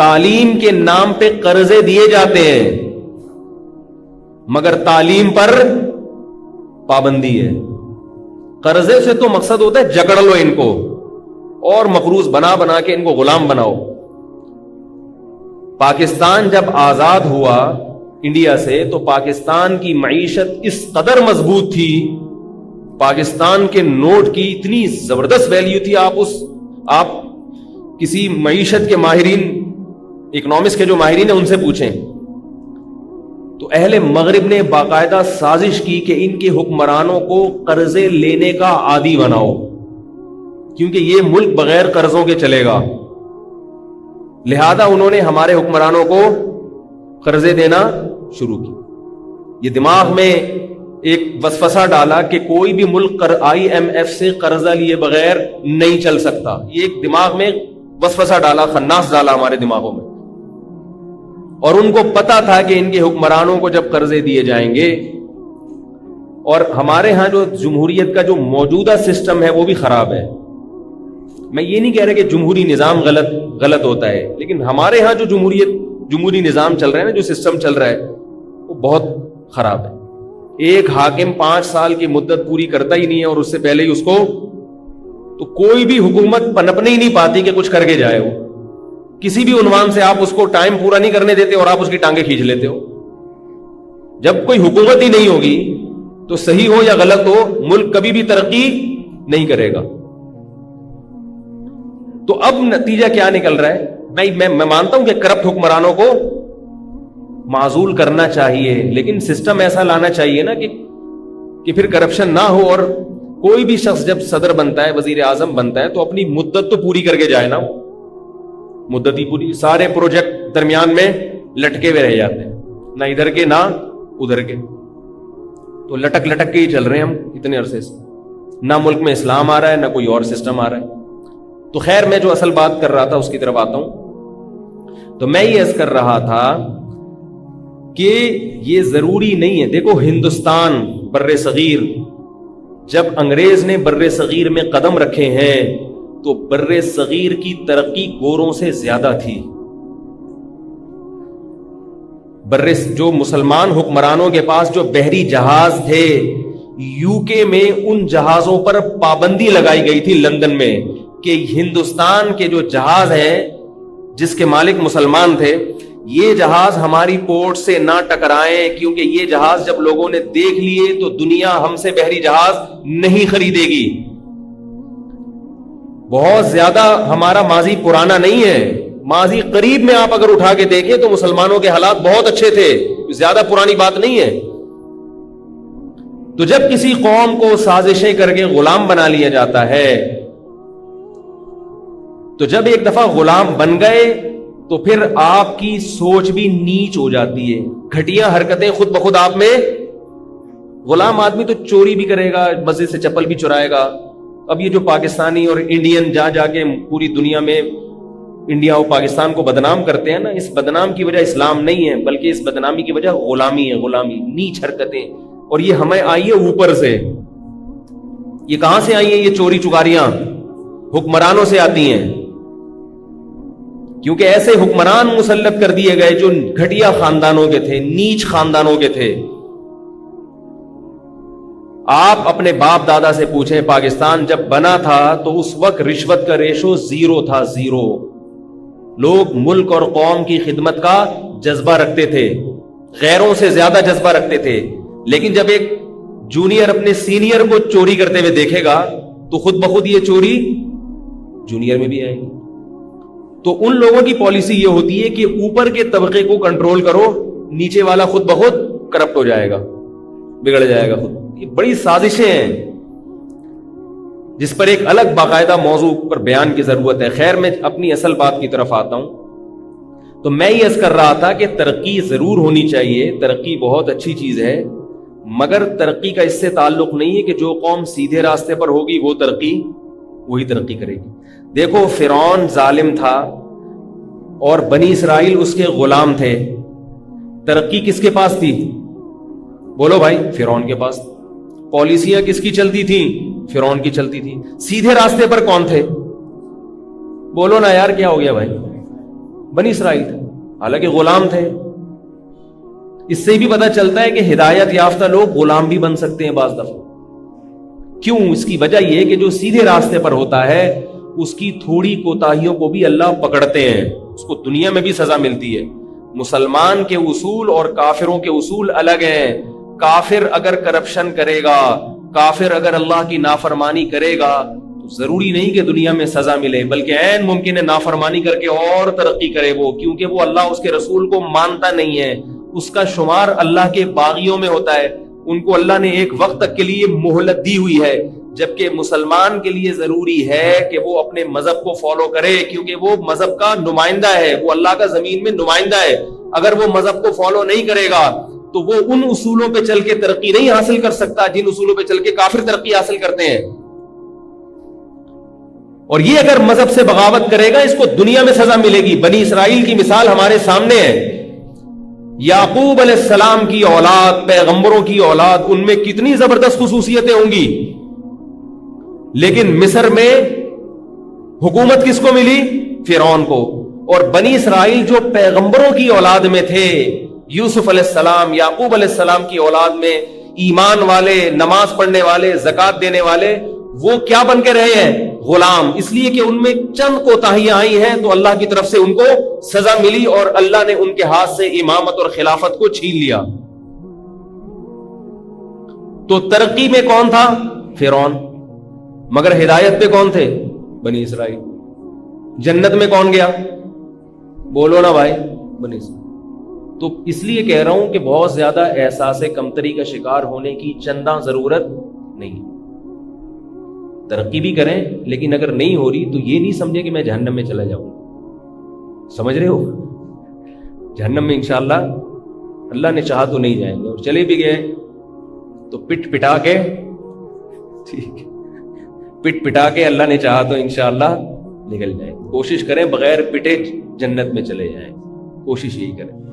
تعلیم کے نام پہ قرضے دیے جاتے ہیں مگر تعلیم پر پابندی ہے. قرضے سے تو مقصد ہوتا ہے جکڑ لو ان کو اور مقروض بنا بنا کے ان کو غلام بناؤ. پاکستان جب آزاد ہوا انڈیا سے تو پاکستان کی معیشت اس قدر مضبوط تھی, پاکستان کے نوٹ کی اتنی زبردست ویلیو تھی. آپ کسی معیشت کے ماہرین, اکنامکس کے جو ماہرین ہیں ان سے پوچھیں تو اہل مغرب نے باقاعدہ سازش کی کہ ان کے حکمرانوں کو قرضے لینے کا عادی بناؤ, کیونکہ یہ ملک بغیر قرضوں کے چلے گا. لہذا انہوں نے ہمارے حکمرانوں کو قرضے دینا شروع کی. یہ دماغ میں ایک وسوسہ ڈالا کہ کوئی بھی ملک IMF سے قرضہ لیے بغیر نہیں چل سکتا. یہ ایک دماغ میں وسوسہ ڈالا, خناس ڈالا ہمارے دماغوں میں. اور ان کو پتا تھا کہ ان کے حکمرانوں کو جب قرضے دیے جائیں گے, اور ہمارے ہاں جو جمہوریت کا جو موجودہ سسٹم ہے وہ بھی خراب ہے. میں یہ نہیں کہہ رہا کہ جمہوری نظام غلط ہوتا ہے, لیکن ہمارے ہاں جو جمہوری نظام چل رہا ہے نا, جو سسٹم چل رہا ہے وہ بہت خراب ہے. ایک حاکم 5 سال کی مدت پوری کرتا ہی نہیں ہے اور اس سے پہلے ہی اس کو تو کوئی بھی حکومت پنپنے ہی نہیں پاتی کہ کچھ کر کے جائے. وہ کسی بھی عنوان سے آپ اس کو ٹائم پورا نہیں کرنے دیتے اور آپ اس کی ٹانگیں کھینچ لیتے ہو. جب کوئی حکومت ہی نہیں ہوگی تو صحیح ہو یا غلط ہو, ملک کبھی بھی ترقی نہیں کرے گا. تو اب نتیجہ کیا نکل رہا ہے؟ میں مانتا ہوں کہ کرپٹ حکمرانوں کو معزول کرنا چاہیے, لیکن سسٹم ایسا لانا چاہیے نا کہ پھر کرپشن نہ ہو. اور کوئی بھی شخص جب صدر بنتا ہے, وزیر اعظم بنتا ہے, تو اپنی مدت تو پوری کر کے جائے نا. مدت ہی پوری, سارے پروجیکٹ درمیان میں لٹکے ہوئے رہ جاتے ہیں, نہ ادھر کے نہ ادھر کے. تو لٹک کے ہی چل رہے ہیں ہم اتنے عرصے سے. نہ ملک میں اسلام آ رہا ہے, نہ کوئی اور سسٹم آ رہا ہے. تو خیر, میں جو اصل بات کر رہا تھا اس کی طرف آتا ہوں. تو میں یہ عرض کر رہا تھا کہ یہ ضروری نہیں ہے. دیکھو ہندوستان بر صغیر, جب انگریز نے بر صغیر میں قدم رکھے ہیں تو بر صغیر کی ترقی گوروں سے زیادہ تھی. جو مسلمان حکمرانوں کے پاس جو بحری جہاز تھے, UK میں ان جہازوں پر پابندی لگائی گئی تھی لندن میں کہ ہندوستان کے جو جہاز ہیں جس کے مالک مسلمان تھے, یہ جہاز ہماری پورٹ سے نہ ٹکرائیں, کیونکہ یہ جہاز جب لوگوں نے دیکھ لیے تو دنیا ہم سے بحری جہاز نہیں خریدے گی. بہت زیادہ ہمارا ماضی پرانا نہیں ہے, ماضی قریب میں آپ اگر اٹھا کے دیکھیں تو مسلمانوں کے حالات بہت اچھے تھے, زیادہ پرانی بات نہیں ہے. تو جب کسی قوم کو سازشیں کر کے غلام بنا لیا جاتا ہے, تو جب ایک دفعہ غلام بن گئے تو پھر آپ کی سوچ بھی نیچ ہو جاتی ہے, گھٹیا حرکتیں خود بخود آپ میں. غلام آدمی تو چوری بھی کرے گا, مسجد سے چپل بھی چرائے گا. اب یہ جو پاکستانی اور انڈین جا کے پوری دنیا میں انڈیا اور پاکستان کو بدنام کرتے ہیں نا, اس بدنام کی وجہ اسلام نہیں ہے, بلکہ اس بدنامی کی وجہ غلامی ہے. غلامی, نیچ حرکتیں, اور یہ ہمیں آئی ہے اوپر سے. یہ کہاں سے آئی ہیں؟ یہ چوری چکاریاں حکمرانوں سے آتی ہیں, کیونکہ ایسے حکمران مسلط کر دیے گئے جو گھٹیا خاندانوں کے تھے, نیچ خاندانوں کے تھے. آپ اپنے باپ دادا سے پوچھیں, پاکستان جب بنا تھا تو اس وقت رشوت کا ریشو 0 تھا, 0. لوگ ملک اور قوم کی خدمت کا جذبہ رکھتے تھے, غیروں سے زیادہ جذبہ رکھتے تھے. لیکن جب ایک جونیئر اپنے سینئر کو چوری کرتے ہوئے دیکھے گا تو خود بخود یہ چوری جونیئر میں بھی آئے گی. تو ان لوگوں کی پالیسی یہ ہوتی ہے کہ اوپر کے طبقے کو کنٹرول کرو, نیچے والا خود بخود کرپٹ ہو جائے گا, بگڑ جائے گا خود. یہ بڑی سازشیں ہیں جس پر ایک الگ باقاعدہ موضوع پر بیان کی ضرورت ہے. خیر, میں اپنی اصل بات کی طرف آتا ہوں. تو میں یہ عرض کر رہا تھا کہ ترقی ضرور ہونی چاہیے, ترقی بہت اچھی چیز ہے, مگر ترقی کا اس سے تعلق نہیں ہے کہ جو قوم سیدھے راستے پر ہوگی وہی ترقی کرے گی. دیکھو فرعون ظالم تھا اور بنی اسرائیل اس کے غلام تھے. ترقی کس کے پاس تھی؟ بولو بھائی, فرعون کے پاس. پالیسیاں کس کی چلتی تھیں؟ فرعون کی چلتی تھی. سیدھے راستے پر کون تھے؟ بولو نا یار, کیا ہو گیا بھائی؟ بنی اسرائیل تھے، حالانکہ غلام تھے۔ اس سے بھی پتہ چلتا ہے کہ ہدایت یافتہ لوگ غلام بھی بن سکتے ہیں بعض دفعہ۔ کیوں؟ اس کی وجہ یہ کہ جو سیدھے راستے پر ہوتا ہے اس کی تھوڑی کوتاہیوں کو بھی اللہ پکڑتے ہیں، اس کو دنیا میں بھی سزا ملتی ہے۔ مسلمان کے اصول اور کافروں کے اصول الگ ہیں۔ کافر اگر کرپشن کرے گا، کافر اگر اللہ کی نافرمانی کرے گا تو ضروری نہیں کہ دنیا میں سزا ملے، بلکہ عین ممکن ہے نافرمانی کر کے اور ترقی کرے وہ، کیونکہ وہ اللہ اس کے رسول کو مانتا نہیں ہے۔ اس کا شمار اللہ کے باغیوں میں ہوتا ہے، ان کو اللہ نے ایک وقت تک کے لیے مہلت دی ہوئی ہے، جبکہ مسلمان کے لیے ضروری ہے کہ وہ اپنے مذہب کو فالو کرے، کیونکہ وہ مذہب کا نمائندہ ہے، وہ اللہ کا زمین میں نمائندہ ہے۔ اگر وہ مذہب کو فالو نہیں کرے گا تو وہ ان اصولوں پہ چل کے ترقی نہیں حاصل کر سکتا جن اصولوں پہ چل کے کافر ترقی حاصل کرتے ہیں۔ اور یہ اگر مذہب سے بغاوت کرے گا اس کو دنیا میں سزا ملے گی۔ بنی اسرائیل کی مثال ہمارے سامنے ہے۔ یعقوب علیہ السلام کی اولاد، پیغمبروں کی اولاد، ان میں کتنی زبردست خصوصیتیں ہوں گی، لیکن مصر میں حکومت کس کو ملی؟ فرعون کو۔ اور بنی اسرائیل جو پیغمبروں کی اولاد میں تھے، یوسف علیہ السلام، یعقوب علیہ السلام کی اولاد میں ایمان والے، نماز پڑھنے والے، زکوٰۃ دینے والے، وہ کیا بن کے رہے ہیں؟ غلام۔ اس لیے کہ ان میں چند کوتاہیاں آئی ہیں تو اللہ کی طرف سے ان کو سزا ملی اور اللہ نے ان کے ہاتھ سے امامت اور خلافت کو چھین لیا۔ تو ترقی میں کون تھا؟ فرعون، مگر ہدایت پہ کون تھے؟ بنی اسرائیل۔ جنت میں کون گیا؟ بولو نا بھائی، بنی اسرائیل۔ تو اس لیے کہہ رہا ہوں کہ بہت زیادہ احساس کمتری کا شکار ہونے کی چنداں ضرورت نہیں۔ ترقی بھی کریں لیکن اگر نہیں ہو رہی تو یہ نہیں سمجھے کہ میں جہنم میں چلا جاؤں، سمجھ رہے ہو؟ جہنم میں انشاءاللہ اللہ نے چاہا تو نہیں جائیں گے، اور چلے بھی گئے تو پٹ پٹا کے، ٹھیک، پٹ پٹا کے اللہ نے چاہا تو انشاءاللہ نکل جائیں۔ کوشش کریں بغیر پٹے جنت میں چلے جائیں، کوشش یہی کریں۔